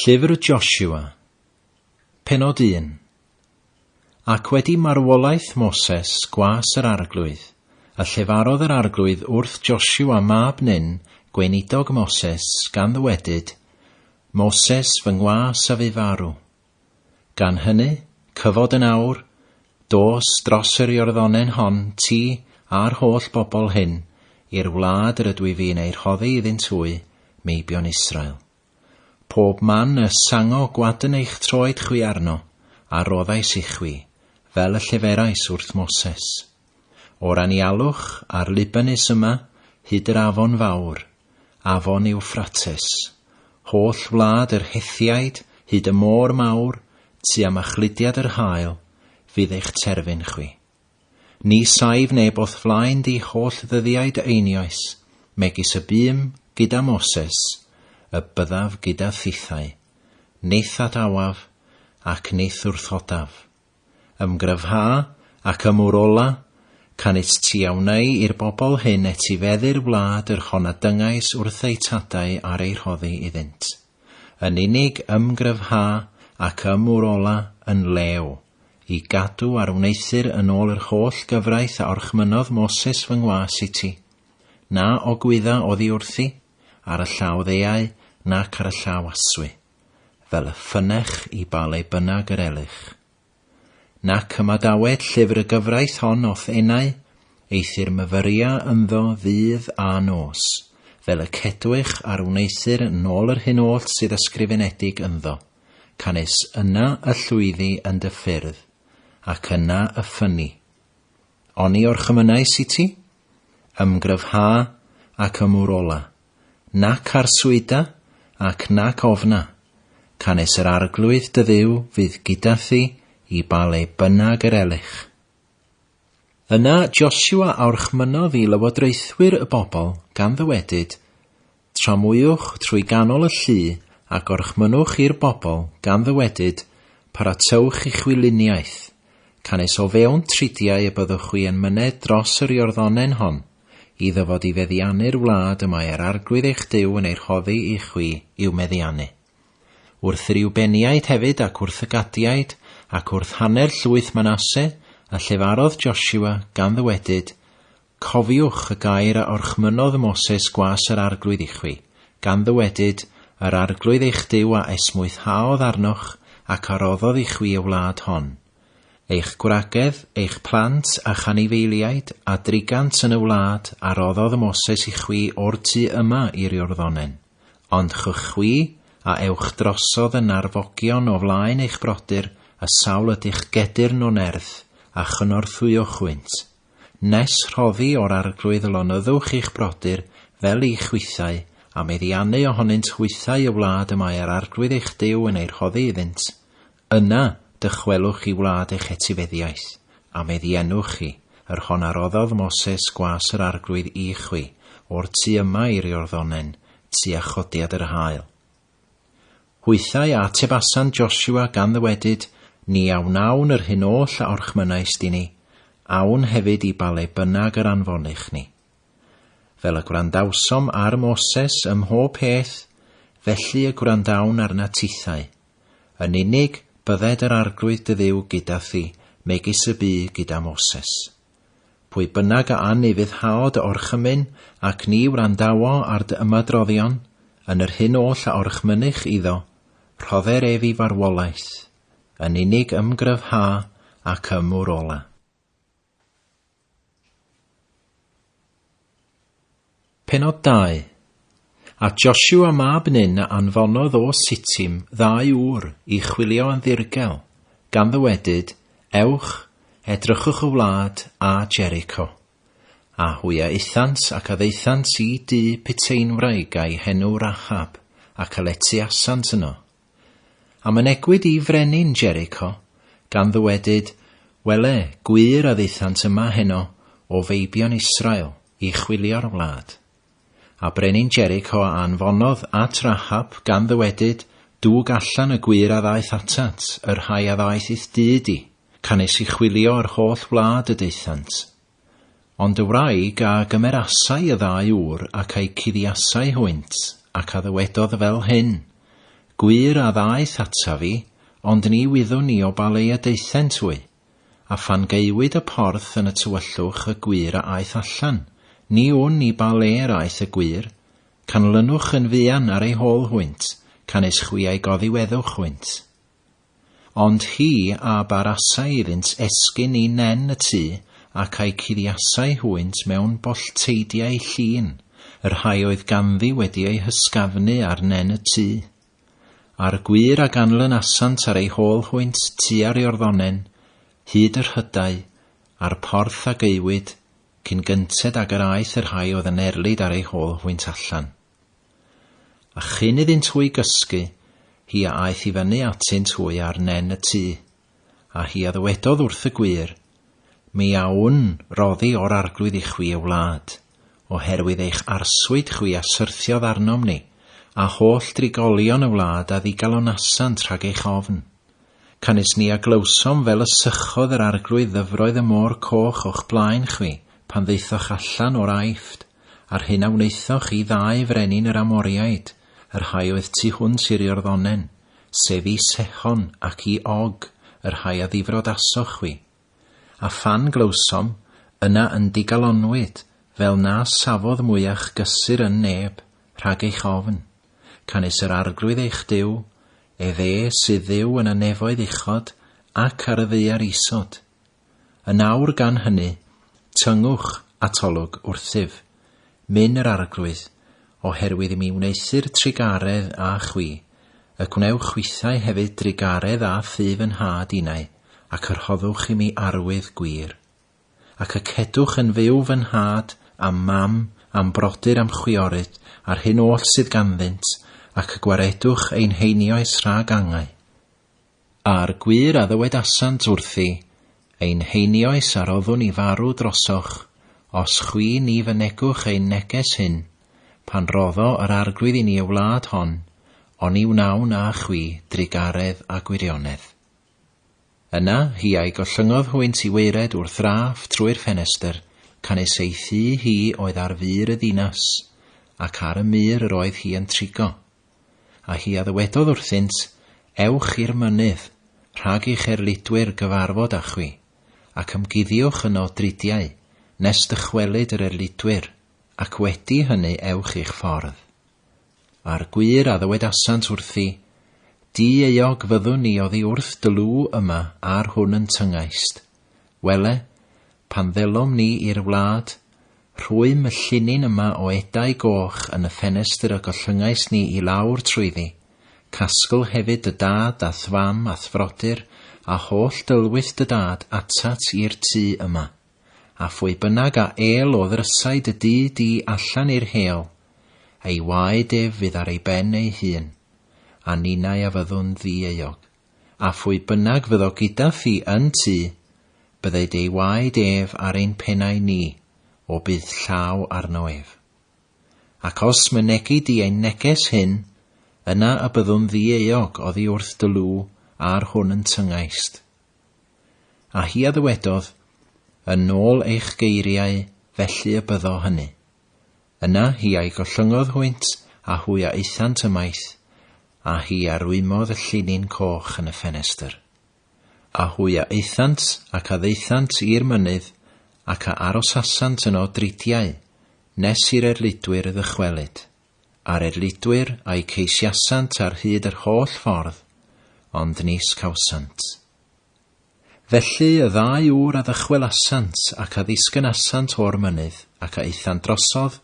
Llyfr Joshua, Pennod 1. Ac wedi marwolaeth Moses gwas yr arglwydd, a llefarodd yr arglwydd wrth Joshua mab Nun, gweinidog Moses, gan ddywedyd, Moses fy ngwas a fi farw. Gan hynny, cyfod yn awr, dos dros yr Iorddonen hon ti a'r holl bobl hyn, i'r wlad yr ydw I fi'n ei rhoddi iddynt hwy, meibion Israel. Pob man y sango gwadyn eich troed chwi arno, a roddais i chwi, fel y lleferais wrth Moses. O'r anialwch a'r Libanus yma, hyd yr afon fawr, afon Eufrates, holl wlad yr Hethiaid, hyd y môr mawr, tua machludiad yr hael, fydd eich terfyn chwi. Ni saif neb o'th flaen di holl ddyddiaid einioes, megis y bym gyda Moses, y byddaf gyda thithau, neith adawaf ac neith wrthodaf. Ymgryfha ac ymwrola, canys ti awnau i'r bobl hyn et i feddu'r wlad yr chonadyngais wrth ei tadau ar ei rhoddi iddynt. Yn unig ymgryfha ac ymwrola yn lew, i gadw ar wneithir yn ôl yr holl gyfraith a orchmynodd Moses fy ngwas i ti, na o gwydda oddi wrthi, ar y llaw ddeiau, nac ar y llaw aswi, fel y ffynech i baleu bynnag yr elych. Nac ymadawed llyfr y gyfraith hon oth enau, eithir myfyria ynddo ddydd a nos, fel y cedwych ar wneithir yn ôl yr hyn oll sydd ysgrifenedig ynddo, canys yna y llwyddi yn dy ffyrdd, ac yna y ffynnu. Oni o'r chymynais i ti, ymgryfha ac ymwrola, nac arswyda, ac nac ofna, canys yr arglwydd dy Dduw fydd gyda thi i baleu bynnag yr elych. Yna Joshua awrchmynodd i lywodraethwyr y bobl gan ddywedyd, tramwywch trwy ganol y llu ac orchmynwch i'r bobl gan ddywedyd, paratewch i chwiliniaeth, canys o fewn tridiau y byddwch chi yn myned dros yr Iorddonen hon, i ddyfod i feddiannu'r wlad y mae yr arglwydd eich Duw yn ei rhoddi i chwi i'w meddiannu. Wrth yr Iwbeniaid hefyd ac wrth y Gadiaid ac wrth hanner llwyth Manase a llefarodd Joshua gan ddywedyd, cofiwch y gair a orchmynodd Moses gwas yr arglwydd i chwi, gan ddywedyd yr arglwydd eich Duw a esmwythaodd arnoch ac aroddodd i chwi y wlad hon. Eich gwragedd, eich plant a chanifeiliaid a drigant yn y wlad a roddodd Moses i chwi o'r tu yma i'r Iorddonen. Ond chychwi a ewch drosodd yn arfogion o flaen eich brodyr a sawl ydych gedyrn o nerth a chynorthwywch wynt. Nes rhoddi o'r arglwydd lonyddwch i'ch brodyr fel i'ch chwythau a meddiannu ohonynt chwythau y wlad y mae yr arglwydd eich Duw yn ei rhoddi iddynt. Yna dychwelwch i wlad eich etifeddiaeth, a meddiennwch chi, yr hon aroddodd Moses gwas yr arglwydd i chwi, o'r tu yma i'r Iorddonen, tua chodiad yr hael. Hwythau a tebasan Joshua gan ddywedyd, ni awn yr hyn oll a orchmynais di ni, awn hefyd i baleu bynnag yr anfonich ni. Fel y gwrandawsom ar Moses ym mhob peth, felly y gwrandawn arna tithau. Yn unig, bydded yr arglwydd dy Dduw gyda thi, megis y bu gyda Moses. Pwy bynnag a anifyddhaod orchymyn ac ni wrandawo ar dy ymadroddion, yn yr hyn oll a orchmynnych iddo, rhodder ef I farwolaeth, yn unig ymgryfha ac ymwrola. Pennod 2. A Joshua mab Nun a anfonodd o Sitim 2 ŵr i chwilio yn ddirgel, gan ddywedyd, ewch, edrychwch y wlad a Jericho. A hwya eithant ac adeithant i dy Piteinwraig a'i henw Rahab, ac aleti asant yno. A mynegwyd i frenin Jericho, gan ddywedyd, wele, gwir adeithant yma heno o feibion Israel i chwilio'r wlad. A brenin Jericho a anfonodd at Rahab gan ddywedyd, dŵg allan y gwir a ddaeth atat, yr rhai a ddaeth i'th dyd I, canys I chwilio yr holl wlad y deithant. Ond y wraig a gymerasau y 2 ŵr ac ei cuddiasau hwynt, ac a ddywedodd fel hyn, Gwir a ddaeth ata fi, ond ni wyddwn ni o balei a deithent wy. A phan geiwyd y porth yn y tywyllwch y gwir a aeth allan, ni o'n ni baleu'r aeth y gwir, canlynwch yn fuan ar ei hôl hwynt, canes chwi ei goddiweddwch hwynt. Ond hi a barasau iddynt esgyn i nen y tŷ, ac ei cuddiasau hwynt mewn bollteidiau llun, yr rhai oedd ganddi wedi ei hysgafnu ar nen y tŷ. A'r gwir a ganlyn asant ar ei hôl hwynt tua'r Iorddonen, hyd yr hydau, a'r porth a geiwyd, cyn gynted ag yr aeth yr rhai oedd yn erlyd ar ei hôl hwynt allan. A chyn iddynt hwy gysgu, hi a aeth i fyny atynt hwy ar nen y tŷ, a hi a ddywedodd wrth y gwir, mi awn roddi o'r arglwydd i chwi y wlad, oherwydd eich arswyd chwi a syrthiodd arnom ni, a holl drigolion y wlad a ddigalonasant rhag eich ofn. Canis ni a glywsom fel y sychodd yr arglwydd ddyfroedd y môr coch o'ch blaen chwi, pan ddeithoch allan o'r aifft, a'r hyn a wneithoch i ddau frenin yr Amoriaid, yr rhai oedd tu hwnt i'r Iorddonen, sef i Sehon ac i Og, yr rhai a ddifrodasoch chwi. A phan glywsom, yna yn digalonwyd, fel na safodd mwyach gysur yn neb, rhag eich ofn. Canis yr arglwydd eich Duw, sydd Dduw yn y nefoedd uchod, ac ar y ddaear isod. Yn awr gan hynny, tyngwch atolwg wrthyf, myn yr arglwydd, oherwydd i mi wneithir trigaredd a chwi, y gwnewch chwithau hefyd drigaredd a thyf yn had unau, ac yrhoddwch i mi arwydd gwir. Ac y cedwch yn fyw fy nhad am mam, am brodyr am chwiorydd, a'r hyn oll sydd ganddynt, ac gwaredwch ein heinioes rhag angau. A'r gwir a ddywedasant wrthi, ein heinioes a roddwn i farw drosoch, os chwi ni fynegwch ein neges hyn, pan roddo yr arglwydd i ni y wlad hon, on i wnawn a chwi drigaredd a gwirionedd. Yna hi ei gollyngodd hwynt i weired wrth raff trwy'r ffenestr, canes ei thŷ hi oedd ar fyr y ddinas, ac ar y mur yr oedd hi yn trigo. A hi a ddywedodd wrthynt, ewch i'r mynydd, rhag i'ch erludwyr gyfarfod â chwi, ac ymguddiwch yno dridiau, nes dychwelyd yr erludwyr, ac wedi hynny ewch i'ch ffordd. A'r gwir a ddywedasant wrthi, di eog fyddwn ni oddi wrth dylw yma ar hwn yn tyngaist. Wele, pan ddelom ni i'r wlad, rhwym y llunyn yma o edau goch yn y ffenestr y gollyngaes ni i lawr trwyddi, casgl hefyd dy dad a thfam a thfrodyr, a holl dylwyth dy dad atat i'r tŷ yma, a phwy bynnag a o ddrysau dy dŷ di allan i'r heol, ei waed fydd ar ei ben ei hun, a ninau a fyddwn ddi-eog, a phwy bynnag fyddo gyda thi yn tŷ, byddai ei waed ar ein pennau ni, o bydd llaw arno ef. Ac os mynegu di ein neges hyn, yna y byddwn ddi-eog oddi wrth dylw ar hwn yn tyngaist. A hi a ddywedodd, yn ôl eich geiriau, felly y byddo hynny. Yna hi ei gollyngodd hwynt, a hwy a eithant ymaith, a hi arwymodd y llunyn coch yn y ffenestr. A hwy a eithant ac a ddeithant i'r mynydd, ac a arosasant yno dridiau, nes i'r erludwyr ddychwelyd. A'r erludwyr a'i ceisiasant ar hyd yr holl ffordd, ond nis cawsant. Felly y ddau ŵr a ddychwelasant ac a ddisgynasant o'r mynydd, ac a eithant drosodd,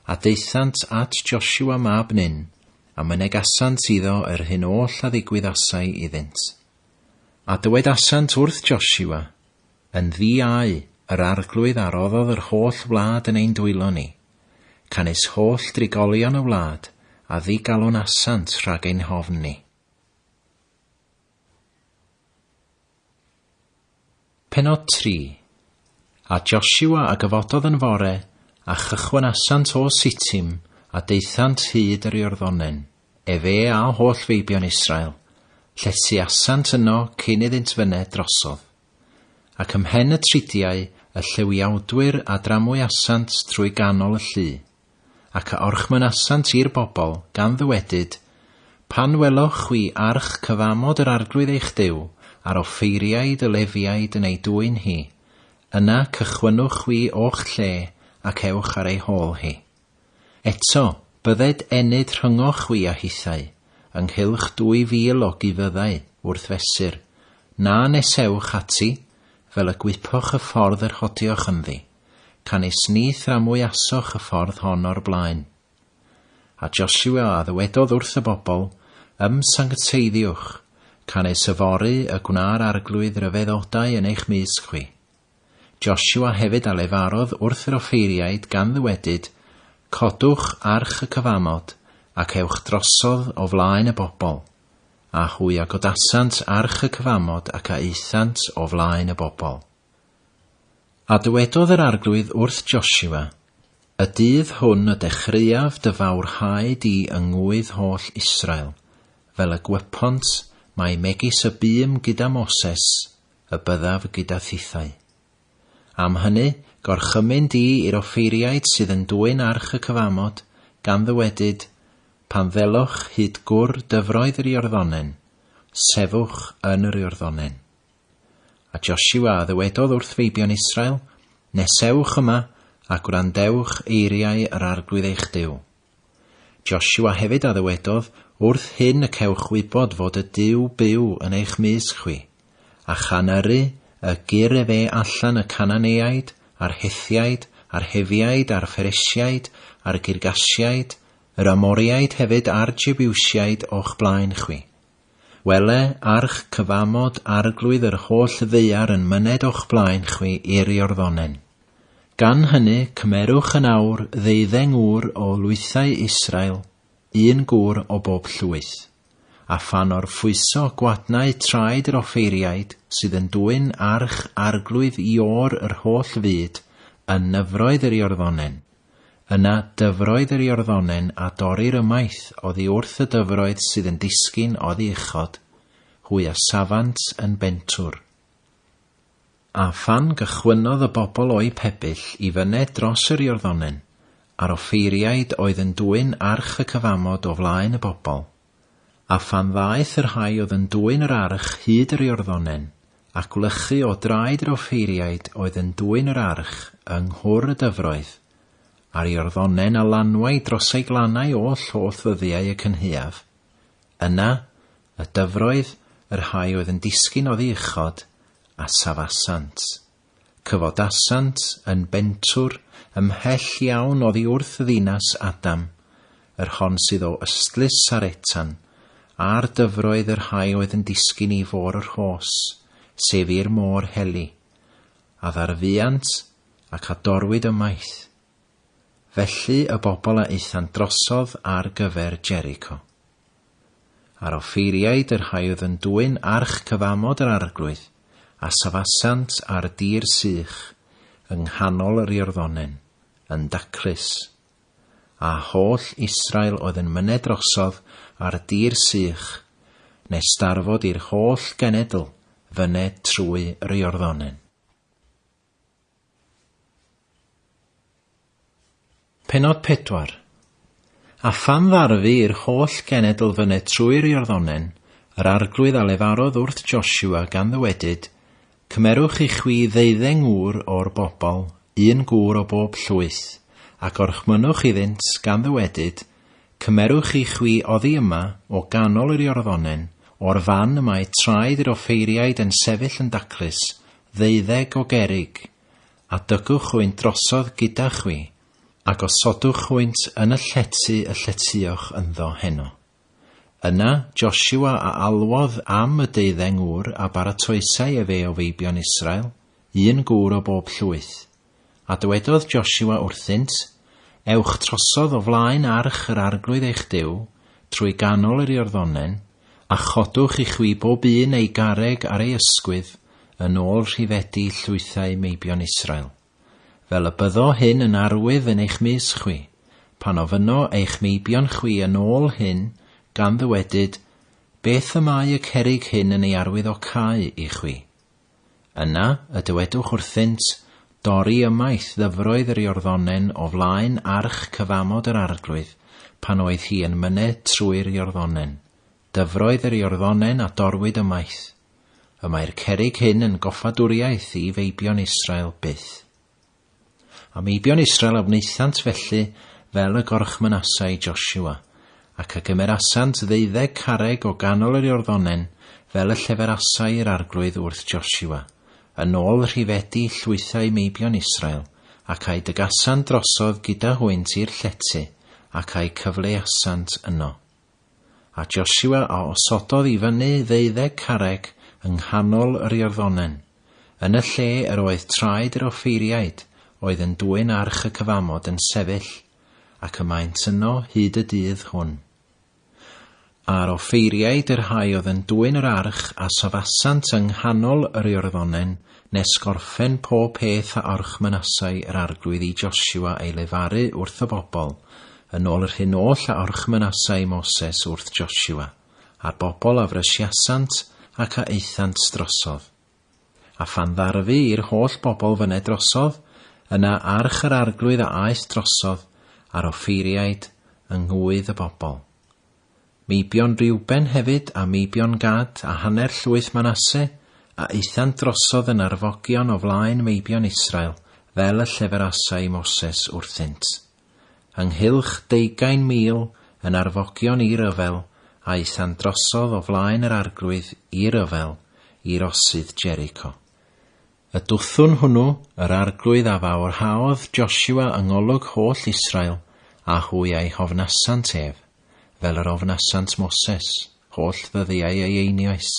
a deithant at Joshua mab Nun, a mynegasant iddo yr hyn oll a ddigwyddasau iddynt. A dywedasant wrth Joshua, yn ddi-au, yr arglwydd a roddodd yr holl wlad yn ein dwylo ni, canis holl drigolion y wlad a ddigalonasant rhag ein hofn ni. Pennod 3. A Joshua a gyfododd yn fore, a chychwanasant o Sitim, a deithant hyd yr Iorddonen, a holl feibion Israel, llesiasant yno cyn iddynt fyned drosodd. Ac ymhen y tridiau, y lliwiawdwyr a dramwyasant trwy ganol y llu, ac a orchmynasant i'r bobl gan ddywedyd, Pan weloch chwi arch cyfamod yr arglwydd eich Duw, ar offeiriaid y lefiaid yn ei dwyn hi, yna cychwynnwch chwi o'ch lle ac ewch ar ei hôl hi. Eto, bydded enid rhyngoch chwi a hithau, ynghylch 2,000 o gifyddau wrth fesur, na nesewch ati, fel y gwypoch y ffordd yr hodioch ynddi, canis ni thramwyasoch y ffordd hon o'r blaen. A Joshua a ddywedodd wrth y bobl, sancteiddiwch, canis yfory y gwna'r arglwydd ryfeddodau yn eich mysg chwi. Joshua hefyd a lefarodd wrth yr offeiriaid gan ddywedyd, codwch arch y cyfamod ac ewch drosodd o flaen y bobl, a hwy a godasant arch y cyfamod ac a eithant o flaen y bobl. A dywedodd yr arglwydd wrth Joshua, y dydd hwn y dechreuaf dyfawrhau di yngwydd holl Israel, fel y gwepont mae megis y bym gyda Moses, y byddaf gyda thithau. Am hynny, gorchymyn di i'r offeiriaid sydd yn dwyn arch y cyfamod, gan ddywedyd, pan ddelwch hyd gwr dyfroedd yr Iorddonen, sefwch yn yr Iorddonen. A Joshua ddywedodd wrth feibion Israel, nesewch yma a gwrandewch eiriau yr arglwydd eich Duw. Joshua hefyd a ddywedodd, wrth hyn y cewch wybod fod y Duw byw yn eich mysg chwi, a chanaru y gyr e fe allan y Cananeaid, a'r Hethiaid, a'r Hefiaid, a'r Pheresiaid, a'r Girgasiaid, yr Amoriaid hefyd a'r Jebiwsiaid o'ch blaen chwi. Wele arch cyfamod arglwydd yr holl ddeiar yn myned o'ch blaen chwi i'r Iorddonen. Gan hynny cymerwch yn awr 12 gŵr o lwythau Israel, 1 gŵr o bob llwyth, a phan o'r ffwyso gwadnau traed yr offeiriaid sydd yn dwyn arch arglwydd i o'r yr holl fyd yn nyfroedd yr Iorddonen. Yna dyfroedd yr Iorddonen a dorri'r ymaith oddi wrth y dyfroedd sydd yn disgyn oddi uchod, hwy a safant yn bentwr. A phan gychwynnodd y bobl o'i pebyll i fyned dros yr Iorddonen, a'r offeiriaid oedd yn dwyn arch y cyfamod o flaen y bobl, a phan ddaeth yr rhai oedd yn dwyn yr arch hyd yr Iorddonen, ac wlychu o draed yr offeiriaid oedd yn dwyn yr arch yng nghwr y dyfroedd, a'r Iorddonen a lanwau dros ei glannau oll holl ddyddiau y cynhiaf. Yna, y dyfroedd, yr rhai oedd yn disgyn oddi uchod, a safasant, cyfodasant yn bentwr ymhell iawn oddi wrth y ddinas Adam, yr hon sydd o ystlys Saretan, a'r dyfroedd yr rhai oedd yn disgyn i fôr yr hos, sef i'r môr heli, a ddarfuant ac a dorwyd ymaith. Felly y bobl a eithant drosodd ar gyfer Jericho. A'r offeiriaid yr rhai oedd yn dwyn arch cyfamod yr arglwydd, a safasant ar dir sych, yng nghanol yr Iorddonen, yn daclus. A holl Israel oedd yn myned drosodd ar dir sych, nes darfod i'r holl genedl fyned trwy yr Iorddonen. Penod 4. A phan ddarfu i'r holl genedl fyned trwy'r Iorddonen, yr arglwydd a lefarodd wrth Joshua gan ddywedyd, cymerwch i chwi 12 gŵr o'r bobl, 1 gŵr o bob llwyth, ac orchmynwch iddynt gan ddywedyd, cymerwch i chwi oddi yma o ganol yr Iorddonen, o'r fan y mae traed yr offeiriaid yn sefyll yn daclus, 12 o gerig, a dygwch chwynt drosodd gyda chwi, ac osodwch chwynt yn y lletioch ynddo heno. Yna Joshua a alwodd am y 12 gŵr a baratoesau e fe o feibion Israel, 1 gŵr o bob llwyth. A dywedodd Joshua wrthynt, ewch trosodd o flaen arch yr arglwydd eich Duw, trwy ganol yr Iorddonen, a chodwch i chwi bob un ei garreg ar ei ysgwydd, yn ôl rhifedi llwythau meibion Israel. Fel y byddo hyn yn arwydd yn eich mysg chwi, pan ofyno eich meibion chwi yn ôl hyn, gan ddywedyd, beth y mae y cerig hyn yn ei arwyddocau i chwi. Yna y dywedwch wrthynt, dorri ymaith ddyfroedd yr Iorddonen o flaen arch cyfamod yr arglwydd, pan oedd hi yn myned trwy'r Iorddonen, dyfroedd yr Iorddonen a dorwyd ymaith. Y mae'r cerrig hyn yn goffadwriaeth i feibion Israel byth. A meibion Israel a wnaethant felly fel y gorchmynasau Joshua, ac y gymerasant 12 carreg o ganol yr Iorddonen fel y lleferasau i'r arglwydd wrth Joshua, yn ôl rhifedi llwythau meibion Israel, ac a'i dygasant drosodd gyda hwynt i'r llety, ac a'i cyfleasant yno. A Joshua a osododd i fyny 12 carreg yng nghanol yr Iorddonen, yn y lle yr oedd traed yr offeiriaid oedd yn dwyn arch y cyfamod yn sefyll, ac y maent yno hyd y dydd hwn. A'r offeiriaid yr rhai oedd yn dwyn yr arch a safasant yng nghanol yr Iorddonen, nes gorffen pob peth a orchmynasau yr arglwydd i Joshua ei lefaru wrth y bobl, yn ôl yr hyn oll a orchmynasau Moses wrth Joshua, a'r bobl a frysiasant ac a eithant drosodd. A phan ddarfu i'r holl bobl fyne drosodd, yna arch yr arglwydd a aeth drosodd, a'r offeiriaid yng ngwydd y bobl. Meibion Reuben hefyd a meibion Gad a hanner llwyth Manasse, a eithant drosodd yn arfogion o flaen meibion Israel, fel y lleferasau Moses wrthynt. Ynghylch 20,000 yn arfogion i ryfel, a eithant drosodd o flaen yr arglwydd i ryfel, i'r osydd Jericho. Y dwthwn hwnnw, yr arglwydd a fawrhaodd Joshua yng ngolwg holl Israel, a hwy ei hofnasant ef, fel yr ofnasant Moses, holl ddyddiau ei einioes.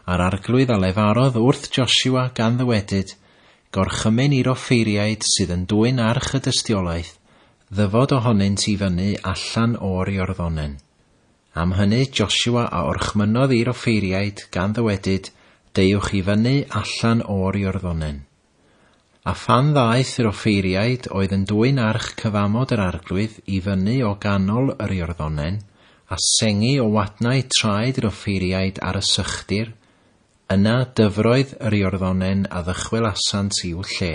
A'r arglwydd a lefarodd wrth Joshua gan ddywedyd, gorchymyn i'r offeiriaid sydd yn dwyn arch y dystiolaeth, ddyfod ohonynt i fyny allan o'r Iorddonen. Am hynny Joshua a orchmynodd i'r offeiriaid gan ddywedyd, deuwch i fyny allan o'r Iorddonen. A phan ddaeth yr offeiriaid oedd yn dwyn arch cyfamod yr arglwydd i fyny o ganol yr Iorddonen, a sengi o wadnau traed yr offeiriaid ar y sychdir, yna dyfroedd yr Iorddonen a ddychwelasant i'w lle,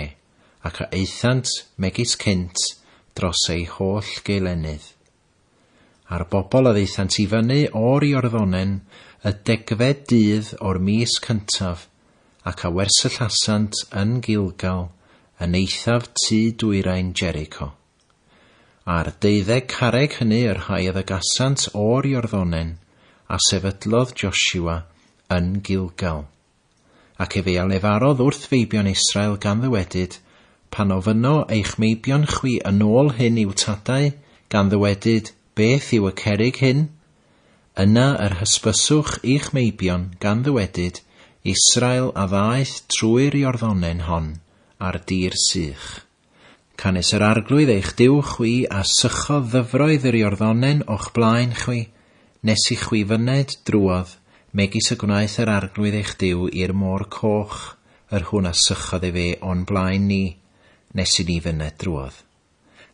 ac a eithant megis cynt dros ei holl geilenydd. A'r bobl a ddeithant i fyny o'r Iorddonen y 10fed dydd o'r mis cyntaf, ac a wersyllasant yn Gilgal, yn eithaf tŷ dwyrain Jericho. A'r 12 carreg hynny yr rhai y ddygasant o'r Iorddonen, a sefydlodd Joshua yn Gilgal. Ac efe a lefarodd wrth feibion Israel gan ddywedyd, pan ofyno eich meibion chwi yn ôl hyn i'w tadau, gan ddywedyd, beth yw y cerrig hyn? Yna yr hysbyswch i'ch meibion gan ddywedyd, Israel a ddaeth trwy'r Iorddonen hon, ar dir sych. Canes yr arglwydd eich diw chwi a sychodd ddyfroedd yr Iorddonen o'ch blaen chwi, nes i chwi fyned drwodd, megis y gwnaeth yr arglwydd eich diw i'r môr coch, yr hwn a sychodd fe o'n blaen ni, nes i ni fyned drwodd.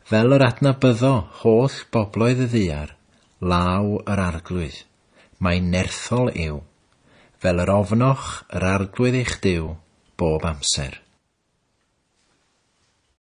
Fel yr adnabyddo holl bobloedd y ddiar, law yr arglwydd, mae'n nerthol yw, fel yr ofnoch yr arglwydd eich diw bob amser.